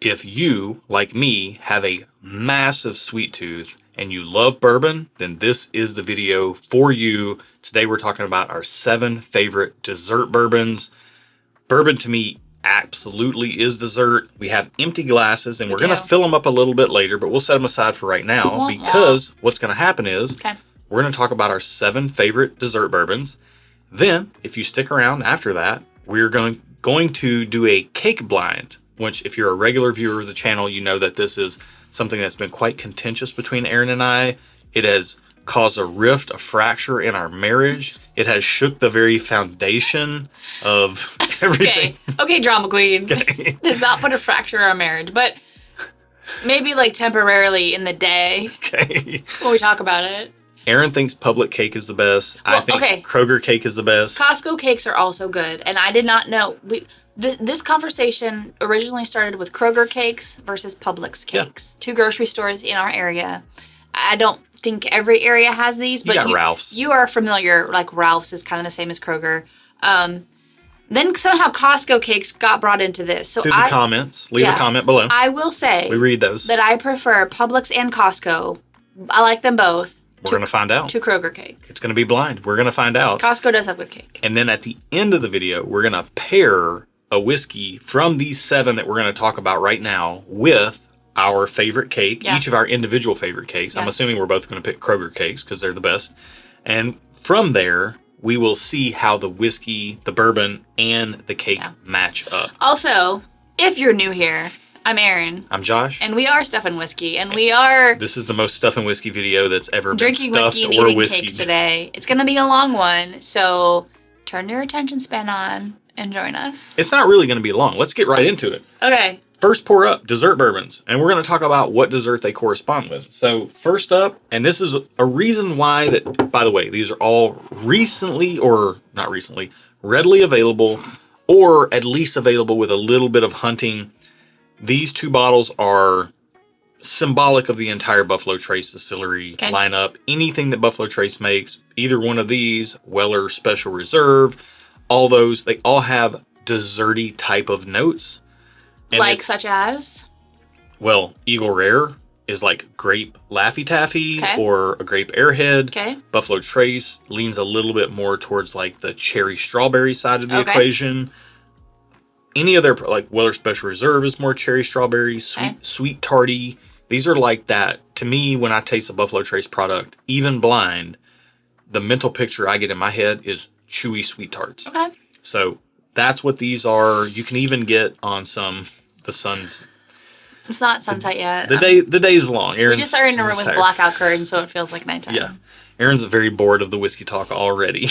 If you, like me, have a massive sweet tooth and you love bourbon, then this is the video for you. Today we're talking about our 7 favorite dessert bourbons. Bourbon to me absolutely is dessert. We have empty glasses and we're going to fill them up a little bit later, but we'll set them aside for right now because what's going to happen is we're going to talk about our 7 favorite dessert bourbons. Then, if you stick around after that, we're going to do a cake blind, which if you're a regular viewer of the channel, you know that this is something that's been quite contentious between Aaron and I. It has caused a rift, a fracture in our marriage. It has shook the very foundation of everything. Okay, drama queen. Okay. Does not put a fracture in our marriage, but maybe like temporarily in the day when we talk about it. Aaron thinks Public cake is the best. I think Kroger cake is the best. Costco cakes are also good, and I did not know. This conversation originally started with Kroger cakes versus Publix cakes. 2 grocery stores in our area. I don't think every area has these, but Ralph's. You are familiar. Like Ralph's is kind of the same as Kroger. Then somehow Costco cakes got brought into this. So do the comments. Leave a comment below. I will say we read those. That I prefer Publix and Costco. I like them both. We're going to find out. To Kroger cake. It's going to be blind. We're going to find out. Costco does have good cake. And then at the end of the video, we're going to pair a whiskey from these 7 that we're going to talk about right now with our favorite cake, each of our individual favorite cakes. I'm assuming we're both going to pick Kroger cakes because they're the best. And from there, we will see how the whiskey, the bourbon, and the cake match up. Also, if you're new here, I'm Aaron. I'm Josh. And we are Stuff and Whiskey. And we are... This is the most Stuff and Whiskey video that's ever drinking been stuffed whiskey and or eating whiskeyed. cake today. It's going to be a long one, so turn your attention span on and join us. It's not really going to be long. Let's get right into it. Okay. First pour up, dessert bourbons. And we're going to talk about what dessert they correspond with. So first up, and this is a reason why that, by the way, these are all readily available, or at least available with a little bit of hunting. These 2 bottles are symbolic of the entire Buffalo Trace distillery lineup. Anything that Buffalo Trace makes, either one of these, Weller Special Reserve, all those, they all have desserty type of notes. And like such as? Well, Eagle Rare is like grape Laffy Taffy or a grape Airhead. Okay. Buffalo Trace leans a little bit more towards like the cherry strawberry side of the equation. Any other, like Weller Special Reserve is more cherry strawberry, sweet tarty. These are like that. To me, when I taste a Buffalo Trace product, even blind, the mental picture I get in my head is chewy sweet tarts. Okay. So that's what these are. You can even get on the sun's. It's not sunset yet. The day's long. We just are in a room with blackout curtains, so it feels like nighttime. Yeah. Aaron's very bored of the whiskey talk already.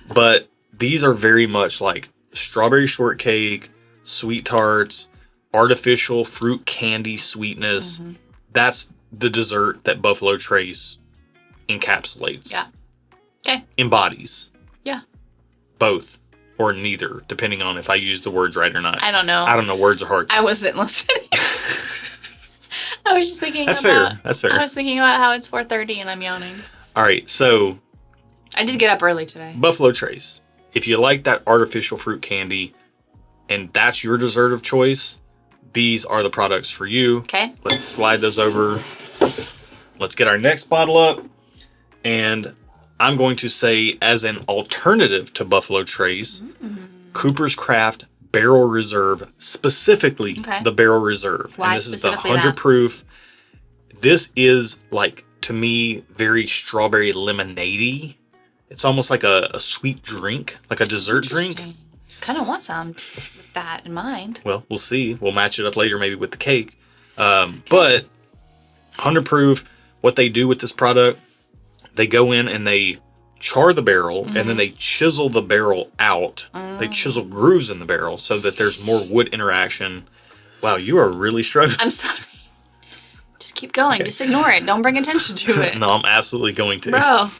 But these are very much like strawberry shortcake, sweet tarts, artificial fruit candy sweetness. Mm-hmm. That's the dessert that Buffalo Trace encapsulates. Yeah. Okay. Embodies. Yeah. Both or neither, depending on if I use the words right or not. I don't know. Words are hard. I wasn't listening. I was just thinking That's fair. I was thinking about how it's 4:30 and I'm yawning. All right, so I did get up early today. Buffalo Trace. If you like that artificial fruit candy and that's your dessert of choice, these are the products for you. Okay. Let's slide those over. Let's get our next bottle up. And I'm going to say, as an alternative to Buffalo Trace, Cooper's Craft Barrel Reserve, specifically the Barrel Reserve. Why and this is the specifically 100 that? proof. This is like, to me, very strawberry lemonade-y. It's almost like a sweet drink, like a dessert drink. Kind of want some just with that in mind. Well, we'll see. We'll match it up later maybe with the cake. But 100 proof, what they do with this product, they go in and they char the barrel and then they chisel the barrel out. They chisel grooves in the barrel so that there's more wood interaction. Wow, you are really struggling. I'm sorry. Just keep going. Just ignore it. Don't bring attention to it. No, I'm absolutely going to. Bro.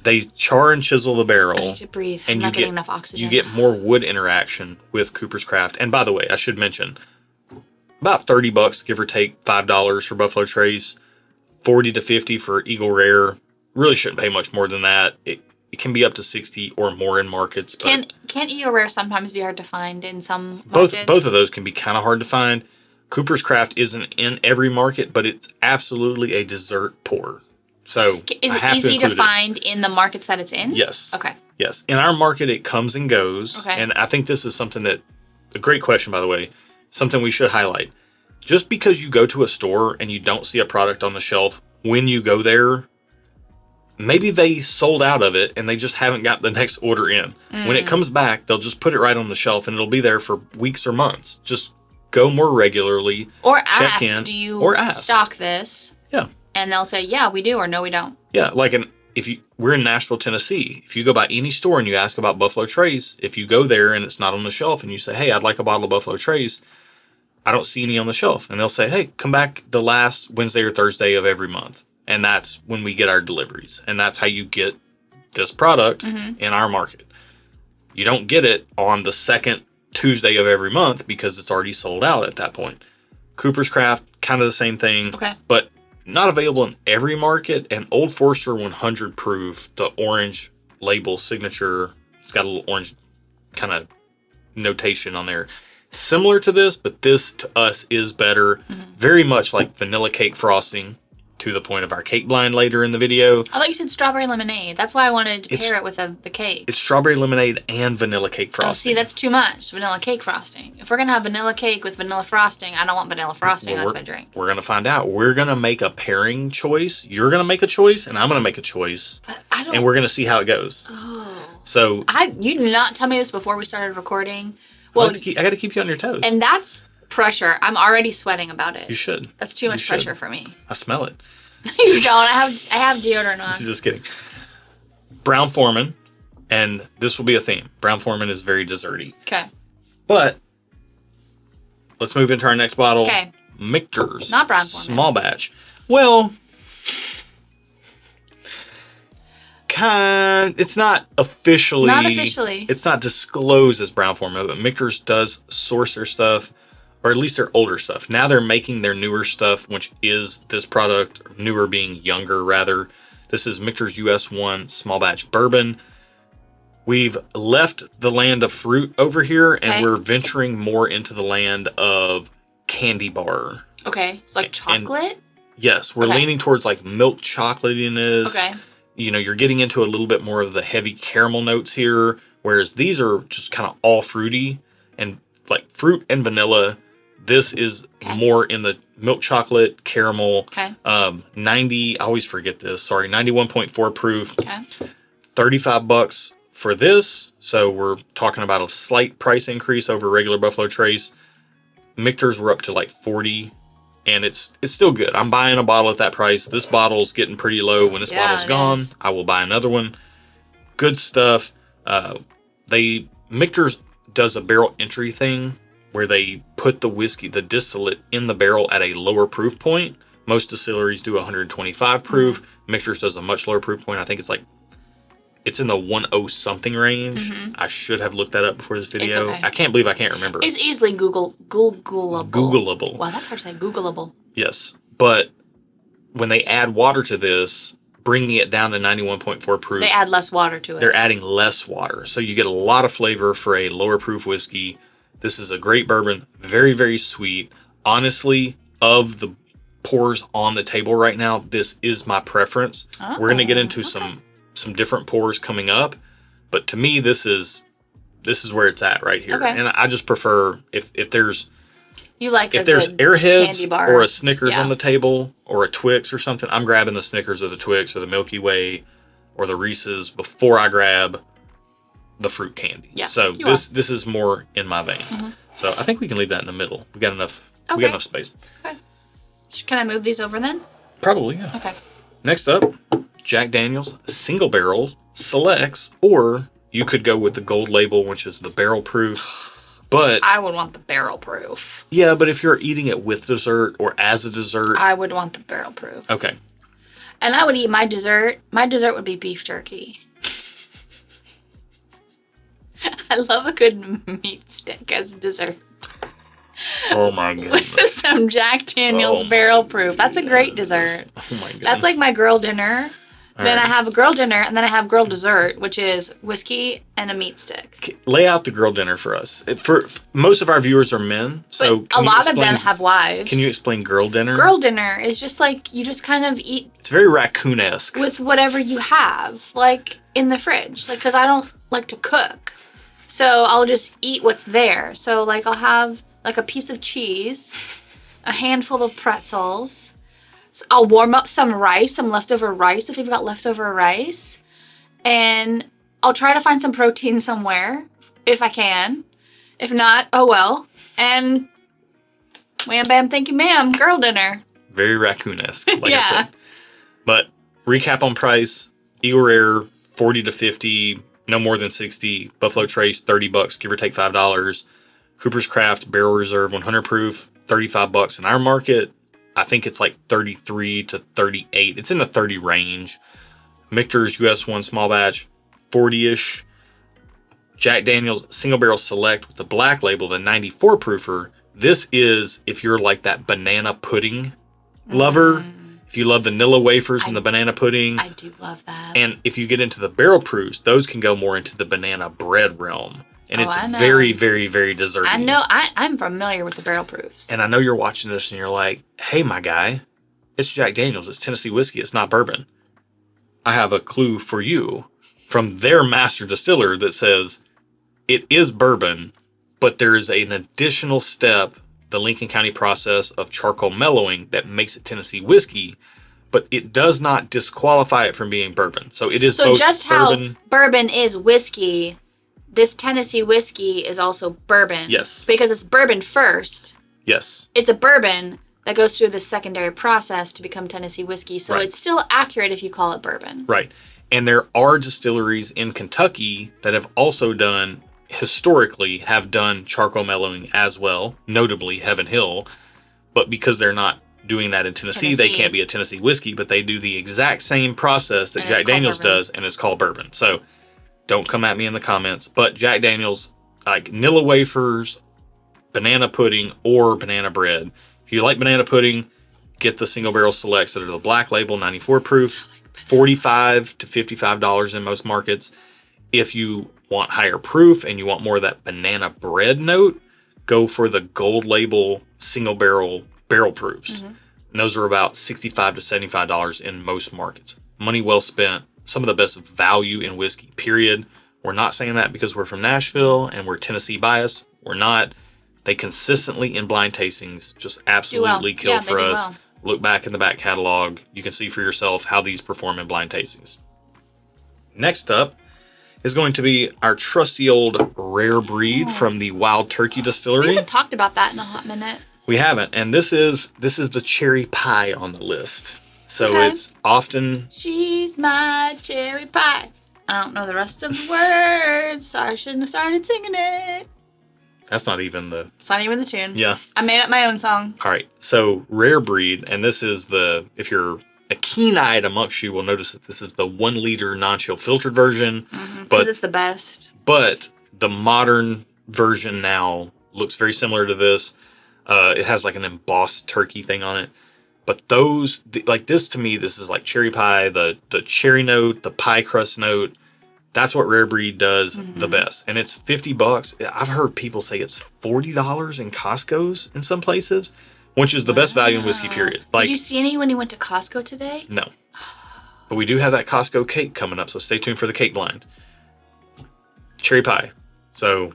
They char and chisel the barrel. I need to breathe. And I'm not getting enough oxygen. You get more wood interaction with Cooper's Craft. And by the way, I should mention, about $30, give or take $5 for Buffalo Trace, $40 to $50 for Eagle Rare. Really shouldn't pay much more than that. It can be up to 60 or more in markets. But Can't EO Rare sometimes be hard to find in some both markets? of those can be kind of hard to find. Cooper's Craft isn't in every market, but it's absolutely a dessert pour. So Is I it have easy to to find in the markets that it's in? Yes. Okay. Yes. In our market, it comes and goes. Okay. And I think this is something that, a great question, by the way, something we should highlight. Just because you go to a store and you don't see a product on the shelf, when you go there, maybe they sold out of it and they just haven't got the next order in. When it comes back, they'll just put it right on the shelf and it'll be there for weeks or months. Just go more regularly. Or check ask, in, do you or ask. stock this? Yeah. And they'll say, yeah, we do, or no, we don't. Yeah, like we're in Nashville, Tennessee. If you go by any store and you ask about Buffalo Trace, if you go there and it's not on the shelf and you say, hey, I'd like a bottle of Buffalo Trace, I don't see any on the shelf. And they'll say, hey, come back the last Wednesday or Thursday of every month. And that's when we get our deliveries. And that's how you get this product in our market. You don't get it on the second Tuesday of every month because it's already sold out at that point. Cooper's Craft, kind of the same thing. Okay. But not available in every market. And Old Forester 100 proof, the orange label signature, it's got a little orange kind of notation on there. Similar to this, but this to us is better. Very much like vanilla cake frosting, to the point of our cake blind later in the video. I thought you said strawberry lemonade. That's why I wanted to pair it with the cake. It's strawberry lemonade and vanilla cake frosting. Oh, see, that's too much. Vanilla cake frosting. If we're going to have vanilla cake with vanilla frosting, I don't want vanilla frosting. That's my drink. We're going to find out. We're going to make a pairing choice. You're going to make a choice, and I'm going to make a choice. But I don't... And we're going to see how it goes. Oh. So... You did not tell me this before we started recording. Well, I got to keep you on your toes. And that's pressure. I'm already sweating about it. You should. That's too much pressure for me. I smell it. He's going. I have deodorant on. Just kidding. Brown Foreman, and this will be a theme. Brown Foreman is very desserty. Okay. But let's move into our next bottle. Okay. Michter's. Not Brown Foreman. Small batch. Well, it's not officially. Not officially. It's not disclosed as Brown Foreman, but Michter's does source their stuff, or at least their older stuff. Now they're making their newer stuff, which is this product, newer being younger rather. This is Michter's US 1 small batch bourbon. We've left the land of fruit over here, and we're venturing more into the land of candy bar. Okay, it's like chocolate? Yes, we're leaning towards like milk chocolatiness. Okay. You know, you're getting into a little bit more of the heavy caramel notes here, whereas these are just kind of all fruity and like fruit and vanilla. This is more in the milk chocolate, caramel. Okay. 90, I always forget this, sorry, 91.4 proof. Okay. $35 for this. So we're talking about a slight price increase over regular Buffalo Trace. Michter's were up to like 40, and it's still good. I'm buying a bottle at that price. This bottle's getting pretty low. When this bottle's gone, I will buy another one. Good stuff. Michter's does a barrel entry thing where they put the whiskey, the distillate, in the barrel at a lower proof point. Most distilleries do 125 proof. Michter's does a much lower proof point. I think it's in the 10 something range. I should have looked that up before this video. It's okay. I can't believe I can't remember. It's easily Googleable. Googleable. Wow, that's hard to say. Googleable. Yes, but when they add water to this, bringing it down to 91.4 proof, they add less water to it. They're adding less water, so you get a lot of flavor for a lower proof whiskey. This is a great bourbon, very, very sweet. Honestly, of the pours on the table right now, this is my preference. We're going to get into some different pours coming up, but to me, this is where it's at right here. And I just prefer if there's Airheads or a Snickers on the table or a Twix or something, I'm grabbing the Snickers or the Twix or the Milky Way or the Reese's before I grab the fruit candy. Yeah, so this is more in my vein. So I think we can leave that in the middle. We got enough. We got enough space. Okay. Can I move these over then? Probably, yeah. Okay. Next up, Jack Daniel's Single Barrel Selects, or you could go with the gold label, which is the barrel proof. But I would want the barrel proof. Yeah, but if you're eating it with dessert or as a dessert, I would want the barrel proof. Okay. And I would eat my dessert. My dessert would be beef jerky. I love a good meat stick as dessert. Oh my goodness. With some Jack Daniel's barrel proof. That's a great dessert. Oh my goodness. That's like my girl dinner. Then I have a girl dinner, and then I have girl dessert, which is whiskey and a meat stick. Lay out the girl dinner for us. For most of our viewers are men, so But a lot of them have wives. Can you explain girl dinner? Girl dinner is just like you just kind of eat. It's very raccoon-esque. With whatever you have, like in the fridge, like because I don't like to cook, so I'll just eat what's there. So like I'll have like a piece of cheese, a handful of pretzels. So I'll warm up some rice, some leftover rice if you've got leftover rice. And I'll try to find some protein somewhere if I can. If not, oh well. And wham bam, thank you ma'am, girl dinner. Very raccoon-esque, like I said. But recap on price, Eagle Rare, 40 to 50, no more than 60. Buffalo Trace, $30, give or take $5. Cooper's Craft Barrel Reserve 100 proof, $35 in our market. I think it's like 33 to 38. It's in the 30 range. Michter's US 1 small batch, 40-ish. Jack Daniel's Single Barrel Select with the black label, the 94 proofer. This is if you're like that banana pudding lover. If you love the Nilla wafers and the banana pudding. I do love that. And if you get into the barrel proofs, those can go more into the banana bread realm. And it's very, very, very desserty. I know. I'm familiar with the barrel proofs. And I know you're watching this and you're like, hey, my guy, it's Jack Daniels. It's Tennessee whiskey. It's not bourbon. I have a clue for you from their master distiller that says it is bourbon, but there is an additional step, the Lincoln County process of charcoal mellowing that makes it Tennessee whiskey, but it does not disqualify it from being bourbon. So it is both just bourbon. How bourbon is whiskey, this Tennessee whiskey is also bourbon. Yes. Because it's bourbon first. Yes. It's a bourbon that goes through the secondary process to become Tennessee whiskey. So it's still accurate if you call it bourbon. Right. And there are distilleries in Kentucky that have also done, historically, have done charcoal mellowing as well, notably Heaven Hill. But because they're not doing that in Tennessee, they can't be a Tennessee whiskey, but they do the exact same process that Jack Daniels does, and it's called bourbon. So don't come at me in the comments, but Jack Daniels, like Nilla wafers, banana pudding, or banana bread. If you like banana pudding, get the Single Barrel Selects that are the black label, 94 proof, $45 to $55 in most markets. If you want higher proof and you want more of that banana bread note, go for the gold label Single Barrel proofs. And those are about $65 to $75 in most markets. Money well spent. Some of the best value in whiskey, period. We're not saying that because we're from Nashville and we're Tennessee biased. We're not. They consistently in blind tastings just absolutely kill for us. Look back in the back catalog. You can see for yourself how these perform in blind tastings. Next up is going to be our trusty old rare breed from the Wild Turkey Distillery. We haven't talked about that in a hot minute. We haven't. And this is the cherry pie on the list. So it's often... She's my cherry pie. I don't know the rest of the words, so I shouldn't have started singing it. That's not even the... It's not even the tune. Yeah. I made up my own song. All right. So rare breed, and this is the... If you're a keen-eyed amongst you will notice that this is the 1 liter non-chill filtered version. Because it's the best. But the modern version now looks very similar to this. It has like an embossed turkey thing on it. But those, like this to me, this is like cherry pie, the cherry note, the pie crust note. That's what Rare Breed does the best. And it's $50. I've heard people say it's $40 in Costco's in some places, which is the best value in whiskey, period. Like, did you see any when you went to Costco today? No. But we do have that Costco cake coming up, so stay tuned for the cake blind. Cherry pie. So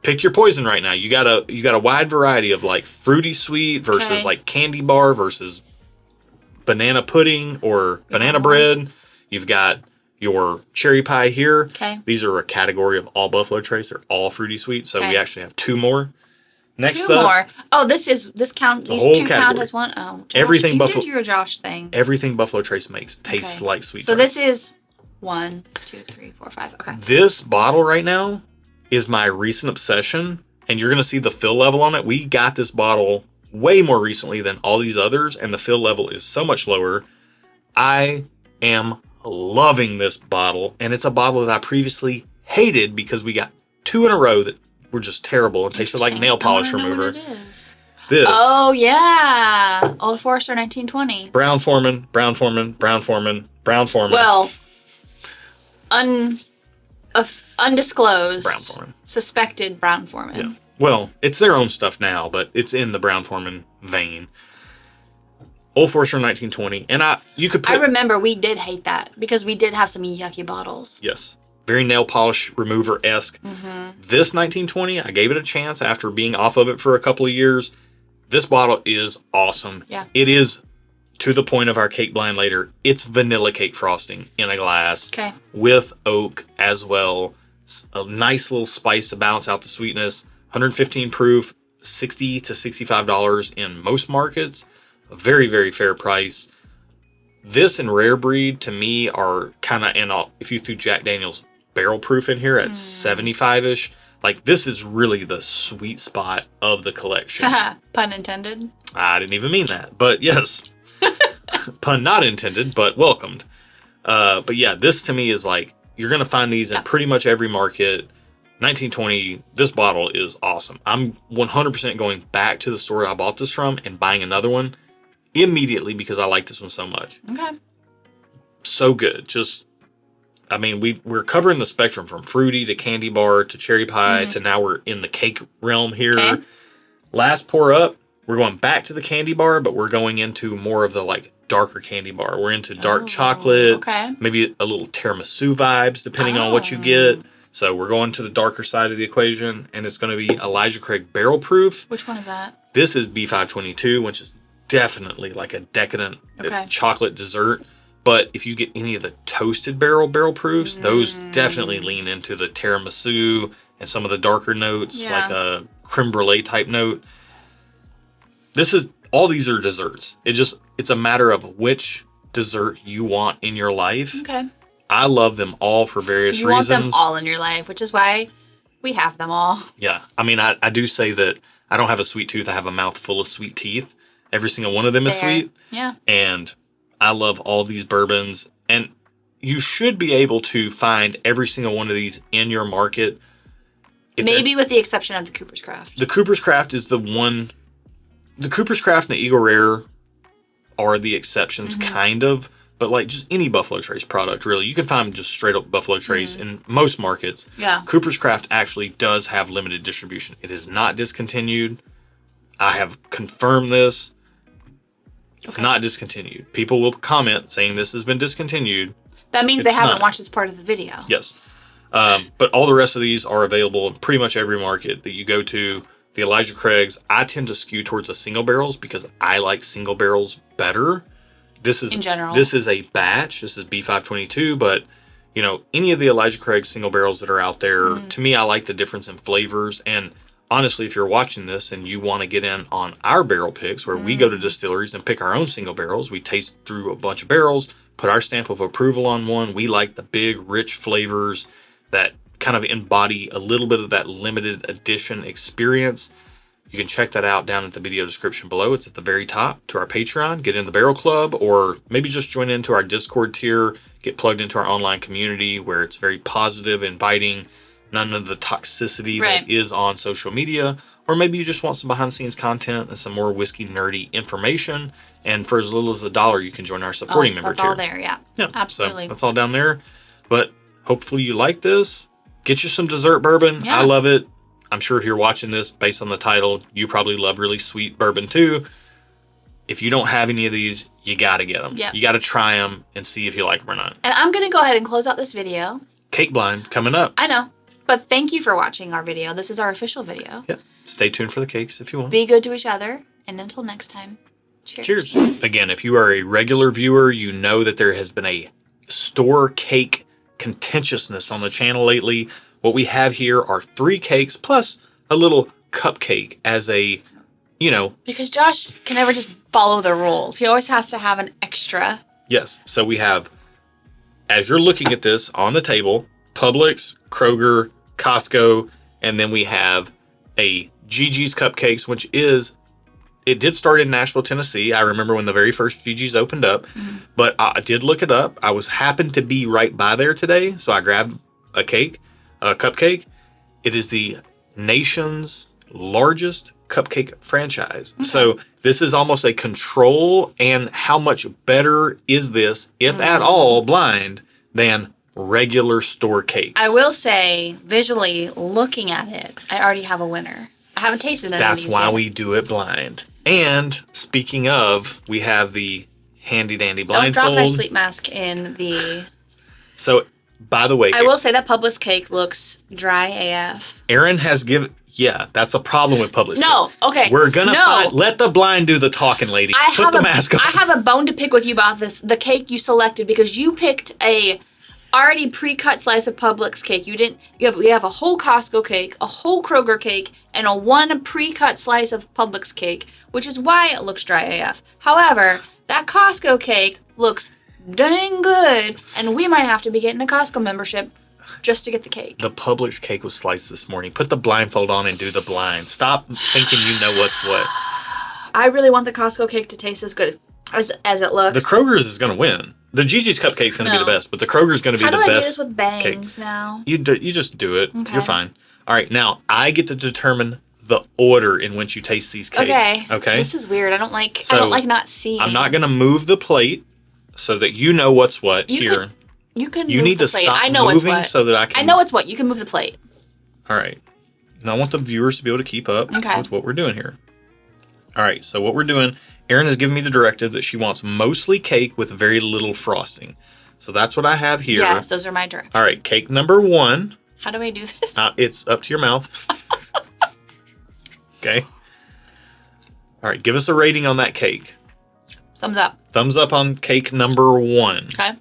pick your poison right now. You got a wide variety of like fruity sweet versus like candy bar versus banana pudding or banana bread. You've got your cherry pie here. These are a category of all Buffalo Trace. They're all fruity sweet. So we actually have 2 more. Next two up, more. Oh, this count. These 2 category. count as one. Oh, Josh, everything you Buffalo. did your Josh thing. Everything Buffalo Trace makes tastes like sweet. So tarts. this is 1, 2, 3, 4, 5. Okay. This bottle right now is my recent obsession, and you're gonna see the fill level on it. We got this bottle way more recently than all these others, and the fill level is so much lower. I am loving this bottle, and it's a bottle that I previously hated because we got 2 in a row that were just terrible and tasted like nail polish remover. What it is. This. Oh yeah, Old Forester 1920. Brown Foreman, Brown-Forman. Well, undisclosed, Brown-Forman. suspected Brown-Forman. Yeah. Well, it's their own stuff now, but it's in the Brown-Forman vein. Old Forester 1920, and you could put... I remember we did hate that because we did have some yucky bottles. Yes. Very nail polish remover-esque. Mm-hmm. This 1920, I gave it a chance after being off of it for a couple of years. This bottle is awesome. Yeah. It is, to the point of our cake blind later, it's vanilla cake frosting in a glass. Okay. With oak as well. A nice little spice to balance out the sweetness. 115 proof, $60 to $65 in most markets. A very, very fair price. This and Rare Breed, to me, are kind of, and if you threw Jack Daniel's barrel proof in here at 75-ish, like, this is really the sweet spot of the collection. Pun intended. I didn't even mean that, but yes. Pun not intended, but welcomed. But yeah, this to me is like, you're going to find these in pretty much every market. 1920, this bottle is awesome. I'm 100% going back to the store I bought this from and buying another one immediately because I like this one so much. Okay. So good. Just, I mean, we're covering the spectrum from fruity to candy bar to cherry pie to now we're in the cake realm here. Okay. Last pour up, we're going back to the candy bar, but we're going into more of the like darker candy bar. We're into dark chocolate, okay. maybe a little tiramisu vibes depending on what you get. So we're going to the darker side of the equation, and it's going to be Elijah Craig Barrel Proof. Which one is that? This is B522, which is definitely like a decadent chocolate dessert. But if you get any of the toasted barrel proofs, those definitely lean into the tiramisu and some of the darker notes, like a creme brulee type note. All these are desserts. It's a matter of which dessert you want in your life. Okay. I love them all for various reasons. You want them all in your life, which is why we have them all. Yeah. I mean, I do say that I don't have a sweet tooth. I have a mouth full of sweet teeth. Every single one of them is sweet. Yeah. And I love all these bourbons. And you should be able to find every single one of these in your market. Maybe with the exception of the Cooper's Craft. The Cooper's Craft is the one. The Cooper's Craft and the Eagle Rare are the exceptions, kind of. But like just any Buffalo Trace product, really. You can find just straight up Buffalo Trace in most markets. Yeah. Cooper's Craft actually does have limited distribution. It is not discontinued. I have confirmed this. It's not discontinued. People will comment saying this has been discontinued. That means they haven't watched this part of the video. Yes. But all the rest of these are available in pretty much every market that you go to. The Elijah Craigs, I tend to skew towards the single barrels because I like single barrels better. This is, in general. This is a batch. This is B522, but you know, any of the Elijah Craig single barrels that are out there, to me, I like the difference in flavors. And honestly, if you're watching this and you want to get in on our barrel picks, where we go to distilleries and pick our own single barrels, we taste through a bunch of barrels, put our stamp of approval on one. We like the big, rich flavors that kind of embody a little bit of that limited edition experience. You can check that out down at the video description below. It's at the very top to our Patreon. Get in the Barrel Club, or maybe just join into our Discord tier. Get plugged into our online community where it's very positive, inviting, none of the toxicity that is on social media. Or maybe you just want some behind-the-scenes content and some more whiskey nerdy information. And for as little as $1, you can join our supporting member tier. That's all there, yeah. Absolutely. So that's all down there. But hopefully you like this. Get you some dessert bourbon. Yeah. I love it. I'm sure if you're watching this based on the title, you probably love really sweet bourbon too. If you don't have any of these, you got to get them. Yep. You got to try them and see if you like them or not. And I'm going to go ahead and close out this video. Cake blind coming up. I know. But thank you for watching our video. This is our official video. Yeah. Stay tuned for the cakes if you want. Be good to each other. And until next time, cheers. Cheers. Again, if you are a regular viewer, you know that there has been a store cake contentiousness on the channel lately. What we have here are 3 cakes plus a little cupcake as a, you know. Because Josh can never just follow the rules. He always has to have an extra. Yes. So we have, as you're looking at this on the table, Publix, Kroger, Costco, and then we have a Gigi's Cupcakes, which is, it did start in Nashville, Tennessee. I remember when the very first Gigi's opened up, but I did look it up. I happened to be right by there today, so I grabbed a cupcake. It is the nation's largest cupcake franchise. So this is almost a control, and how much better is this, if at all, blind, than regular store cakes. I will say, visually looking at it, I already have a winner. I haven't tasted any of these That's why yet. we do it blind. And speaking of, we have the handy dandy blindfold. Don't drop my sleep mask in the... So, by the way, I will say that Publix cake looks dry AF. Erin has given... Yeah, that's the problem with Publix. No, okay. We're gonna let the blind do the talking, lady. Put the mask on. I have a bone to pick with you about this. The cake you selected, because you picked a already pre-cut slice of Publix cake. We have a whole Costco cake, a whole Kroger cake, and a one pre-cut slice of Publix cake, which is why it looks dry AF. However, that Costco cake looks dang good, and we might have to be getting a Costco membership just to get the cake. The Publix cake was sliced this morning. Put the blindfold on and do the blind. Stop thinking you know what's what. I really want the Costco cake to taste as good as it looks. The Kroger's is going to win. The Gigi's cupcake's going to be the best, but the Kroger's going to be the best. How do I do this with bangs cake. now? You just do it. Okay. You're fine. All right, now I get to determine the order in which you taste these cakes. Okay. This is weird. I don't like not seeing. I'm not going to move the plate so that you know what's what here. You can You move need the to plate. stop I know what's moving what. so that I can... I know it's what. You can move the plate. All right. Now I want the viewers to be able to keep up with what we're doing here. All right, so what we're doing, Erin has given me the directive that she wants mostly cake with very little frosting. So that's what I have here. Yes, those are my directions. All right, cake number 1. How do we do this? It's up to your mouth. Okay. All right, give us a rating on that cake. Thumbs up. Thumbs up on cake number 1. Okay.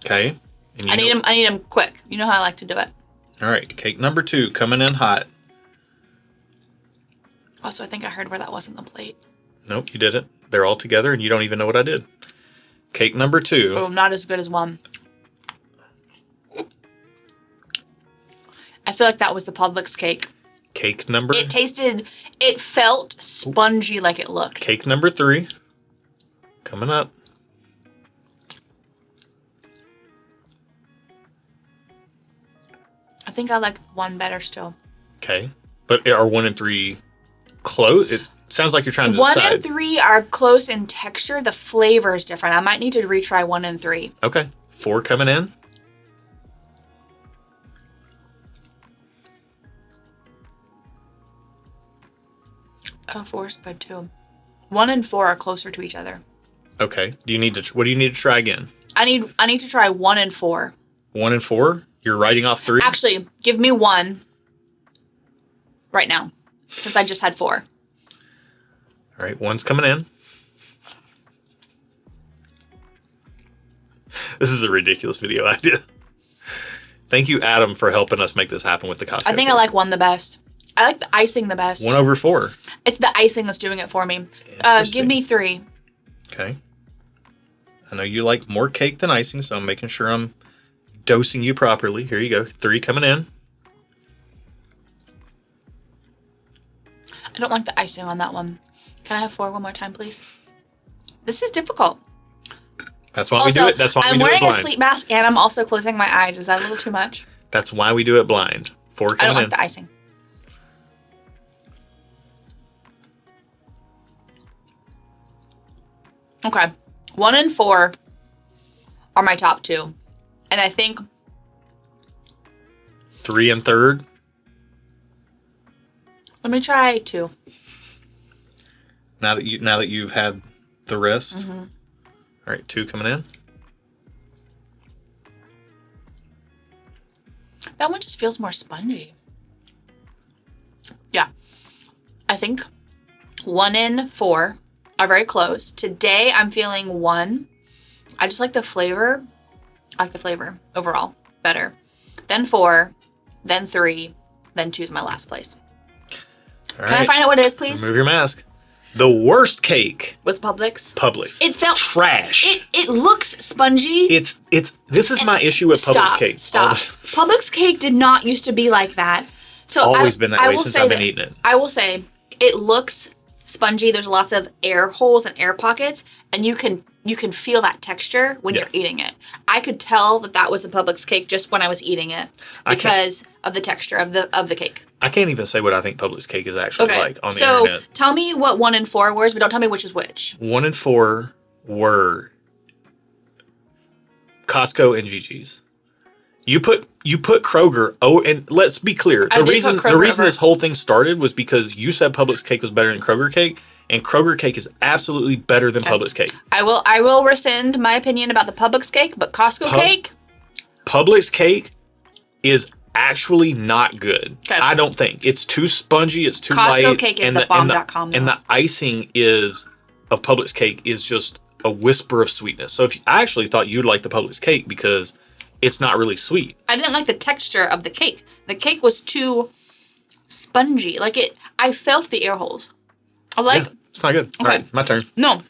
Okay. And I need them quick. You know how I like to do it. All right, cake number 2 coming in hot. Also, I think I heard where that was on the plate. Nope, you didn't. They're all together, and you don't even know what I did. Cake number 2. Oh, not as good as one. I feel like that was the Publix cake. Cake number... It felt spongy like it looked. Cake number 3 coming up. I think I like one better still. Okay. But are 1 and 3 close? It sounds like you're trying to decide. 1 and 3 are close in texture. The flavor is different. I might need to retry 1 and 3. Okay. 4 coming in. Oh, 4 is good too. 1 and 4 are closer to each other. Okay. What do you need to try again? I need to try 1 and 4. 1 and 4? You're writing off 3? Actually, give me 1 right now, since I just had 4. All right, 1's coming in. This is a ridiculous video idea. Thank you, Adam, for helping us make this happen with the Costco. I think I like 1 the best. I like the icing the best. 1 over 4. It's the icing that's doing it for me. Give me 3. Okay. I know you like more cake than icing, so I'm making sure I'm dosing you properly. Here you go. 3 coming in. I don't like the icing on that one. Can I have 4 one more time, please? This is difficult. That's why we do it. That's why we do it blind. I'm wearing a sleep mask and I'm also closing my eyes. Is that a little too much? That's why we do it blind. 4 coming in. I don't like the icing. Okay. 1 and 4 are my top 2. And I think 3 and 3rd. let me try 2. Now that you've had the rest. Mm-hmm. All right, 2 coming in. That one just feels more spongy. Yeah. I think 1 and 4 are very close. Today I'm feeling 1. I just like the flavor. I like the flavor overall better. Then 4, then 3, then 2 is my last place. All Can I find out what it is, please? Remove your mask. The worst cake. Was Publix? Publix. It felt trash. It looks spongy. This is my issue with Publix cake. Stop. Publix cake did not used to be like that. So Always been that way since I've been eating it. I will say it looks spongy. There's lots of air holes and air pockets, and you can feel that texture when you're eating it. I could tell that was a Publix cake just when I was eating it because of the texture of the cake. I can't even say what I think Publix cake is actually like on the internet. So tell me what 1 and 4 were, but don't tell me which is which. 1 and 4 were Costco and Gigi's. You put Kroger. Oh, and let's be clear. The reason this whole thing started was because you said Publix cake was better than Kroger cake, and Kroger cake is absolutely better than Publix cake. I will rescind my opinion about the Publix cake, but Costco cake. Publix cake is actually not good. Okay. I don't think it's too spongy. It's too light. Costco cake is the bomb.com. And the icing of Publix cake is just a whisper of sweetness. So I actually thought you'd like the Publix cake because it's not really sweet. I didn't like the texture of the cake. The cake was too spongy. I felt the air holes. It's not good. Okay. All right, my turn. No.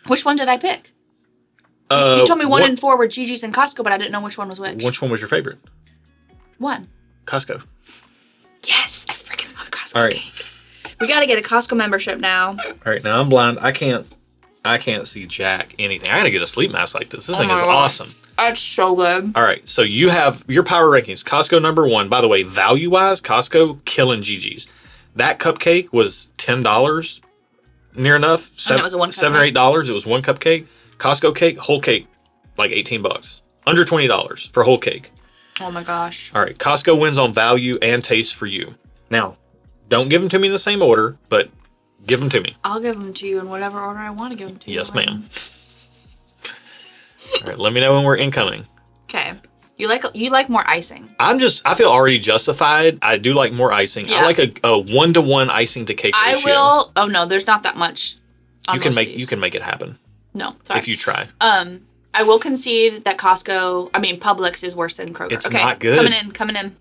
Which one did I pick? You told me 1 and 4 were Gigi's and Costco, but I didn't know which one was which. Which one was your favorite? 1. Costco. Yes, I freaking love Costco cake. We got to get a Costco membership now. All right, now I'm blind. I can't see jack anything. I got to get a sleep mask like this. This thing is awesome. That's so good. All right, so you have your power rankings. Costco number 1. By the way, value-wise, Costco killing Gigi's. That cupcake was $10, near enough. And it was a 1 cup $7 or $8. It was 1 cupcake. Costco cake, whole cake, like $18. Under $20 for whole cake. Oh my gosh. All right, Costco wins on value and taste for you. Now, don't give them to me in the same order, but give them to me. I'll give them to you in whatever order I want to give them to you. Yes, ma'am. All right, let me know when we're incoming. Okay. You like more icing. I feel already justified. I do like more icing. Yeah. I like a 1-to-1 icing to cake ratio. Oh no, there's not that much. You can make it happen. No, sorry. If you try. I will concede that Publix is worse than Kroger. It's not good. Coming in.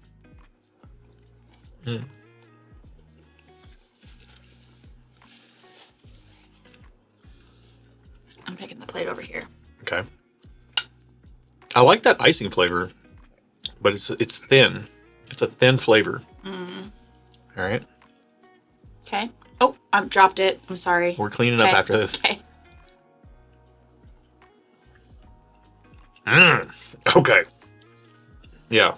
I'm taking the plate over here. Okay. I like that icing flavor, but it's thin. It's a thin flavor. Mm. All right. Okay. Oh, I've dropped it. I'm sorry. We're cleaning up after this. Okay. Okay. Yeah.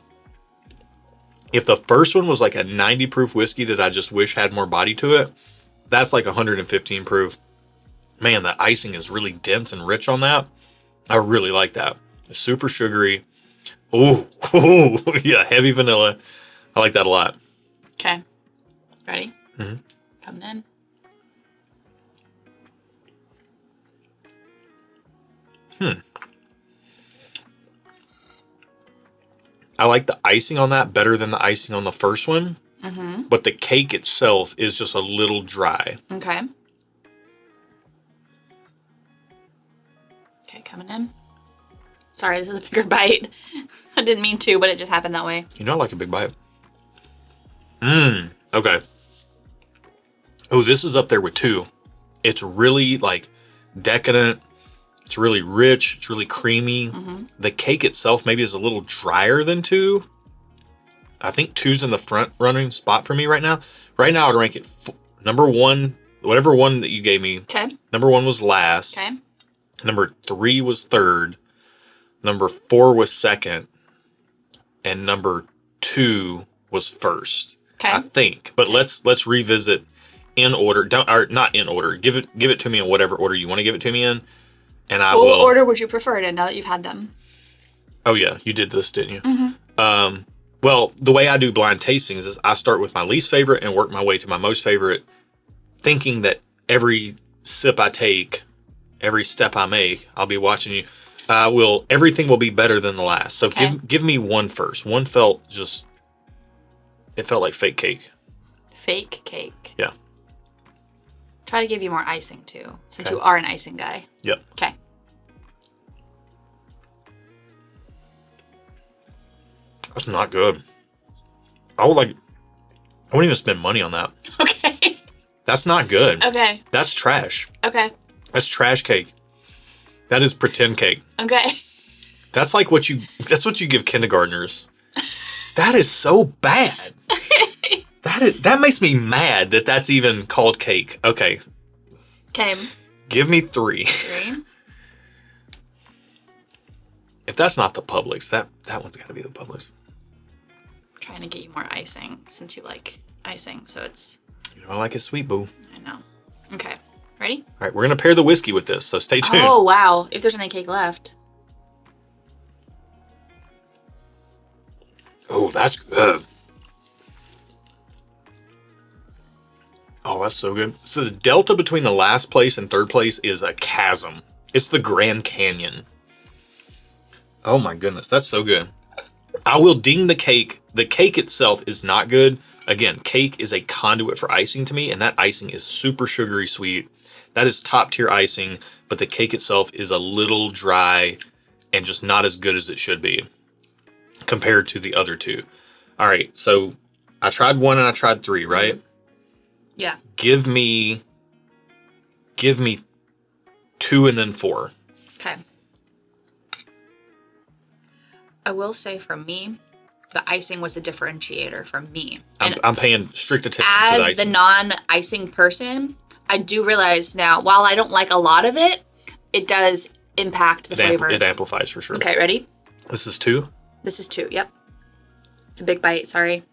If the first one was like a 90 proof whiskey that I just wish had more body to it, that's like 115 proof. Man, the icing is really dense and rich on that. I really like that. It's super sugary. Ooh, yeah, heavy vanilla. I like that a lot. Okay. Ready? Mm-hmm. Coming in. I like the icing on that better than the icing on the first one. Mm-hmm. But the cake itself is just a little dry. Okay. Okay, coming in. Sorry, this is a bigger bite. I didn't mean to, but it just happened that way. You know I like a big bite. Okay. Oh, this is up there with 2. It's really like decadent. It's really rich. It's really creamy. Mm-hmm. The cake itself maybe is a little drier than 2. I think 2's in the front running spot for me right now. Right now, I'd rank it number 1, whatever one that you gave me. Okay. Number 1 was last. Okay. Number 3 was third. Number 4 was second. And number 2 was first. Okay. I think. But let's revisit in order. Not in order. Give it to me in whatever order you want to give it to me in. And I will. What order would you prefer it in now that you've had them? Oh yeah, you did this, didn't you? Mm-hmm. Well, the way I do blind tastings is I start with my least favorite and work my way to my most favorite, thinking that every sip I take, every step I make, I'll be watching you. Everything will be better than the last. So okay. give me one first. One felt like fake cake. Fake cake. Yeah. Try to give you more icing too, since you are an icing guy. Yep. Okay. That's not good. I wouldn't even spend money on that. Okay. That's not good. Okay. That's trash. Okay. That's trash cake. That is pretend cake. Okay. That's what you give kindergartners. That is so bad. That makes me mad that that's even called cake. Okay. Okay. Give me 3. 3. If that's not the Publix, that one's got to be the Publix. I'm trying to get you more icing since you like icing, so it's... You know I like it sweet, boo. I know. Okay. Ready? All right, we're going to pair the whiskey with this, so stay tuned. Oh, wow. If there's any cake left. Oh, that's good. Oh, that's so good. So the delta between the last place and third place is a chasm. It's the Grand Canyon. Oh my goodness, that's so good. I will ding the cake. The cake itself is not good. Again, cake is a conduit for icing to me, and that icing is super sugary sweet. That is top tier icing, but the cake itself is a little dry and just not as good as it should be compared to the other two. All right, so I tried 1 and I tried 3, right? Yeah. Give me 2 and then 4. Okay. I will say for me, the icing was a differentiator for me. I'm paying strict attention to the As icing. the non-icing person, I do realize now, while I don't like a lot of it, it does impact the flavor. It amplifies for sure. Okay, ready? This is 2? This is 2, yep. It's a big bite, sorry.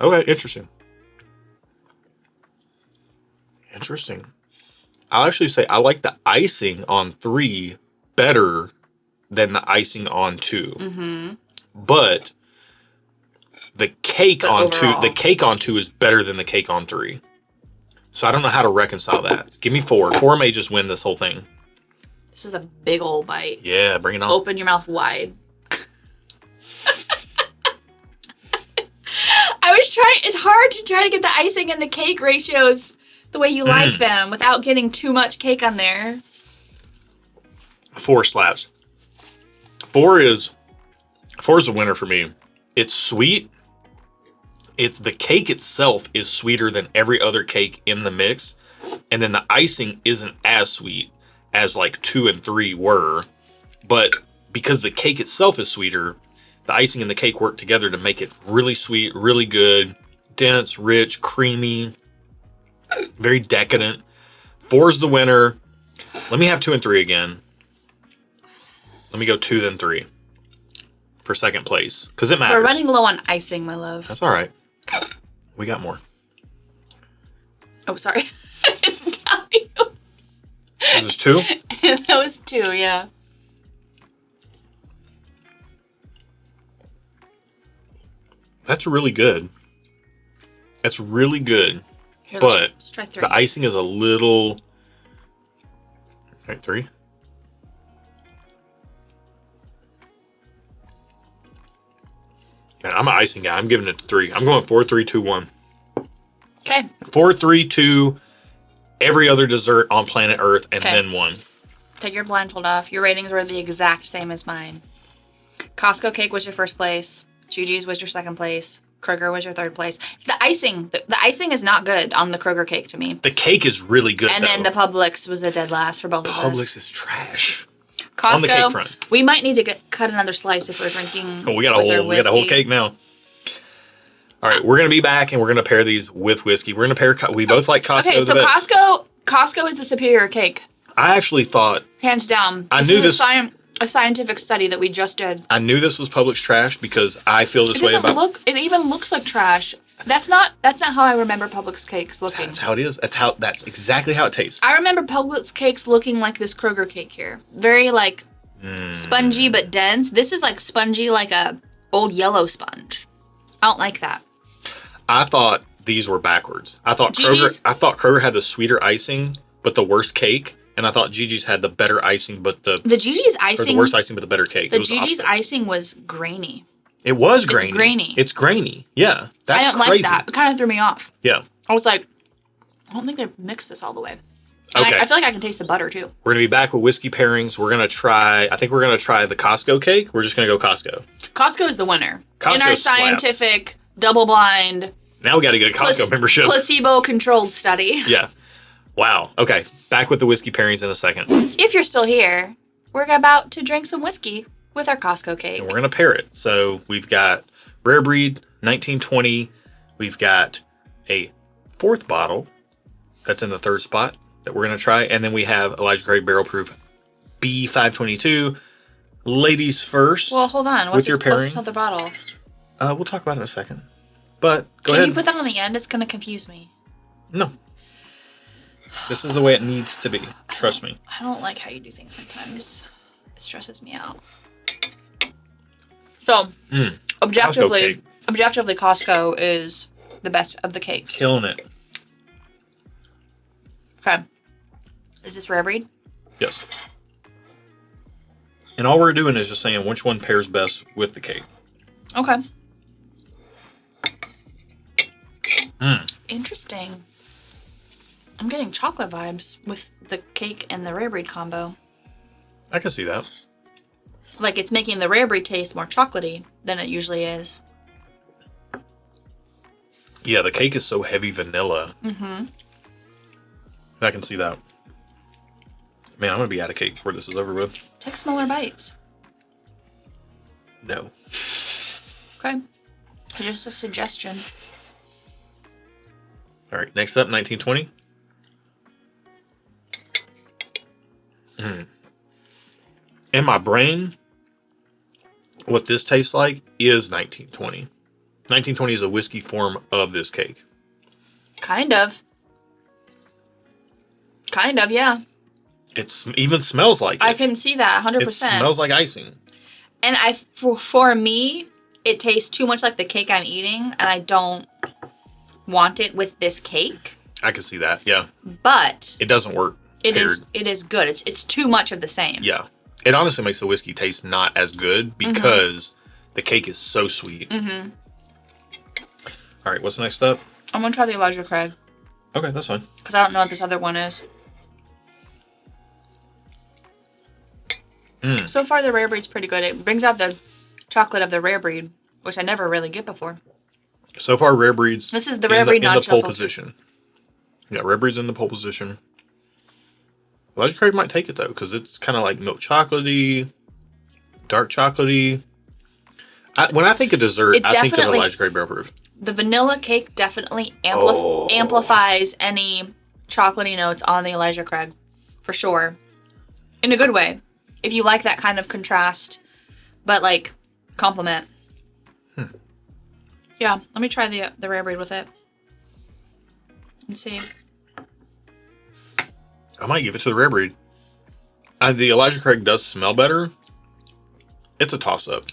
Okay, interesting. Interesting. I'll actually say I like the icing on 3 better than the icing on 2. Mm-hmm. But the cake on overall. 2, the cake on 2 is better than the cake on 3. So I don't know how to reconcile that. Give me 4. 4 may just win this whole thing. This is a big old bite. Yeah, bring it on. Open your mouth wide. I was trying, it's hard to try to get the icing and the cake ratios the way you like them without getting too much cake on there. 4 slaps. 4 is the winner for me. It's sweet. It's the cake itself is sweeter than every other cake in the mix. And then the icing isn't as sweet as like 2 and 3 were. But because the cake itself is sweeter, the icing and the cake work together to make it really sweet, really good, dense, rich, creamy, very decadent. 4 is the winner. Let me have 2 and 3 again. Let me go 2 then 3 for second place because it matters. We're running low on icing, my love. That's all right. We got more. Oh, sorry. I didn't tell you. This is 2? That was 2, yeah. That's really good. That's really good. Here, But let's try 3. the icing is a little... All right, 3. Man, I'm an icing guy. I'm giving it 3. I'm going 4, 3, 2, 1. Okay. 4, 3, 2, every other dessert on planet Earth, and Okay. then 1. Take your blindfold off. Your ratings were the exact same as mine. Costco cake was your first place. Gigi's was your second place. Kroger was your third place. It's the icing. The icing is not good on the Kroger cake to me. The cake is really good, And though. then the Publix was a dead last for both of us. Publix is trash. Costco, on the cake front. we might need to cut another slice if we're drinking. Oh, we got a whole cake now. All right, we're gonna be back and we're gonna pair these with whiskey. We're gonna pair. We both like Costco. Okay, so the best. Costco is the superior cake, I actually thought hands down. I knew this. A scientific study that we just did. I knew this was Publix trash because I feel this It way doesn't about. look. It even looks like trash. That's not how I remember Publix cakes looking. That's how it is. That's exactly how it tastes. I remember Publix cakes looking like this Kroger cake here. Very like spongy but dense. This is like spongy like a old yellow sponge. I don't like that. I thought these were backwards. I thought Gigi's? Kroger had the sweeter icing but the worse cake, and I thought Gigi's had the better icing but the Gigi's or icing. the worse icing but the better cake. The It was Gigi's opposite. icing was grainy. It was grainy. It's grainy. It's grainy. Yeah, that's I didn't crazy. like that. It kind of threw me off. Yeah. I was like, I don't think they mixed this all the way. And Okay. I feel like I can taste the butter too. We're gonna be back with whiskey pairings. I think we're gonna try the Costco cake. We're just gonna go Costco. Costco is the winner. Costco In our slaps. scientific, double-blind, Now we gotta get a Costco membership. placebo-controlled study. Yeah. Wow. Okay. Back with the whiskey pairings in a second. If you're still here, we're about to drink some whiskey with our Costco cake. And we're going to pair it. So we've got Rare Breed 1920. We've got a fourth bottle that's in the third spot that we're going to try. And then we have Elijah Craig Barrel Proof B522. Ladies first. Well, hold on. What's your pairing? What's this other bottle? We'll talk about it in a second. But go ahead. Can you put that on the end? It's going to confuse me. No. This is the way it needs to be. Trust me. I don't like how you do things sometimes. It stresses me out. So, objectively, Costco is the best of the cakes. Killing it. Okay. Is this Rare Breed? Yes. And all we're doing is just saying which one pairs best with the cake. Okay. Interesting. I'm getting chocolate vibes with the cake and the Rare Breed combo. I can see that. Like it's making the Rare Breed taste more chocolatey than it usually is. Yeah, the cake is so heavy vanilla. Mm-hmm. I can see that. Man, I'm going to be out of cake before this is over with. Take smaller bites. No. Okay. Just a suggestion. All right, next up, 1920. In my brain, what this tastes like is 1920. 1920 is a whiskey form of this cake. Kind of. Kind of, yeah. It even smells like it. I can see that 100%. It smells like icing. And for me, it tastes too much like the cake I'm eating, and I don't want it with this cake. I can see that, yeah. But it doesn't work. It is good. It's too much of the same. Yeah. It honestly makes the whiskey taste not as good because the cake is so sweet. Mm-hmm. All right, what's the next step? I'm going to try the Elijah Craig. Okay, that's fine. Because I don't know what this other one is. So far, the Rare Breed's pretty good. It brings out the chocolate of the Rare Breed, which I never really get before. So far, Rare Breed's this is the Rare Breed in not the pole shuffled. position. Yeah, Rare Breed's in the pole position. Elijah Craig might take it, though, because it's kind of like milk chocolatey, dark chocolatey. When I think of dessert, I think of Elijah Craig Barrel Proof. The vanilla cake definitely amplifies any chocolatey notes on the Elijah Craig, for sure. In a good way. If you like that kind of contrast, but like compliment. Yeah, let me try the Rare Breed with it. Let's see. I might give it to the Rare Breed. The Elijah Craig does smell better. It's a toss-up.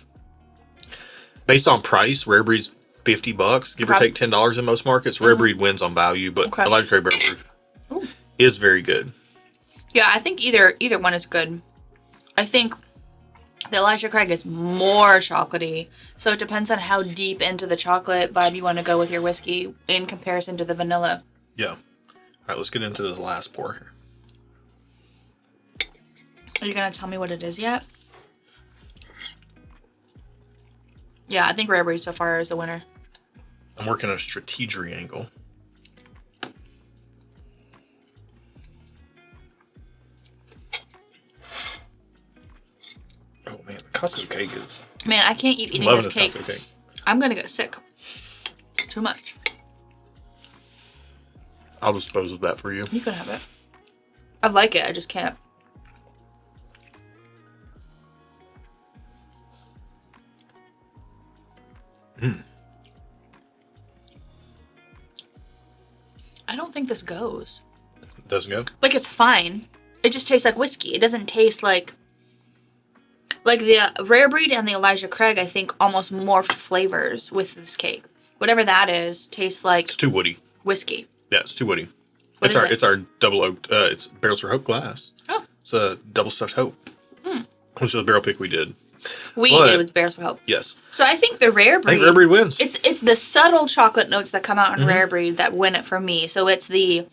Based on price, Rare Breed's $50, give or take $10 in most markets. Rare Breed wins on value, but Elijah Craig Barrel Proof is very good. Yeah, I think either one is good. I think the Elijah Craig is more chocolatey, so it depends on how deep into the chocolate vibe you want to go with your whiskey in comparison to the vanilla. Yeah. All right, let's get into this last pour here. Are you going to tell me what it is yet? Yeah, I think Rare Breed so far is the winner. I'm working a strategery angle. Oh man, the Costco cake is... Man, I can't keep eating this cake. Costco cake. I'm going to get sick. It's too much. I'll dispose of that for you. You can have it. I like it, I just can't. I don't think this goes. Doesn't go? Like, it's fine. It just tastes like whiskey. It doesn't taste like the Rare Breed and the Elijah Craig, I think, almost morphed flavors with this cake. Whatever that is, tastes like... It's too woody. Whiskey. Yeah, it's too woody. What is it? It's our double oaked, it's Barrels for Hope glass. Oh. It's a double stuffed hope. Which is a barrel pick we did. We did with Barrels for Hope. Yes. So I think the Rare Breed... I think Rare Breed wins. It's the subtle chocolate notes that come out in Rare Breed that win it for me. So it's the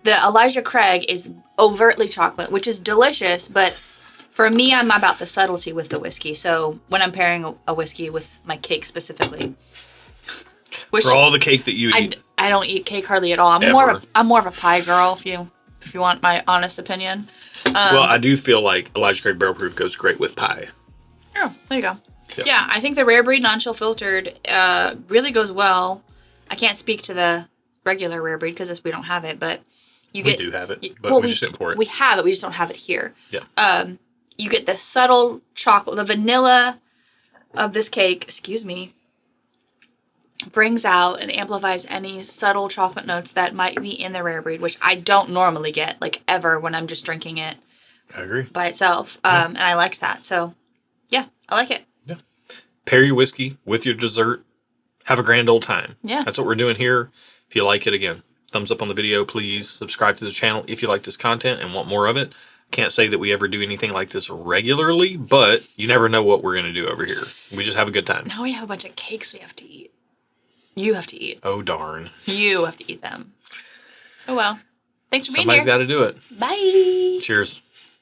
Elijah Craig is overtly chocolate, which is delicious, but for me, I'm about the subtlety with the whiskey. So when I'm pairing a whiskey with my cake specifically... For all the cake that you eat. I don't eat cake hardly at all. I'm more of a pie girl if you want my honest opinion. Well, I do feel like Elijah Craig Barrel Proof goes great with pie. Oh, there you go. Yep. Yeah, I think the rare breed non-chill filtered really goes well. I can't speak to the regular rare breed because we don't have it, but We do have it, but we just import it. We have it, we just don't have it here. Yeah. You get the subtle chocolate, the vanilla of this cake, brings out and amplifies any subtle chocolate notes that might be in the rare breed, which I don't normally get, like, ever when I'm just drinking it. I agree. By itself. And I liked that. So, yeah, I like it. Yeah. Pair your whiskey with your dessert. Have a grand old time. Yeah. That's what we're doing here. If you like it, again, thumbs up on the video, please. Subscribe to the channel if you like this content and want more of it. Can't say that we ever do anything like this regularly, but you never know what we're going to do over here. We just have a good time. Now we have a bunch of cakes we have to eat. You have to eat. Oh, darn. You have to eat them. Oh, well. Thanks for being Somebody's here. got to do it. Bye. Cheers.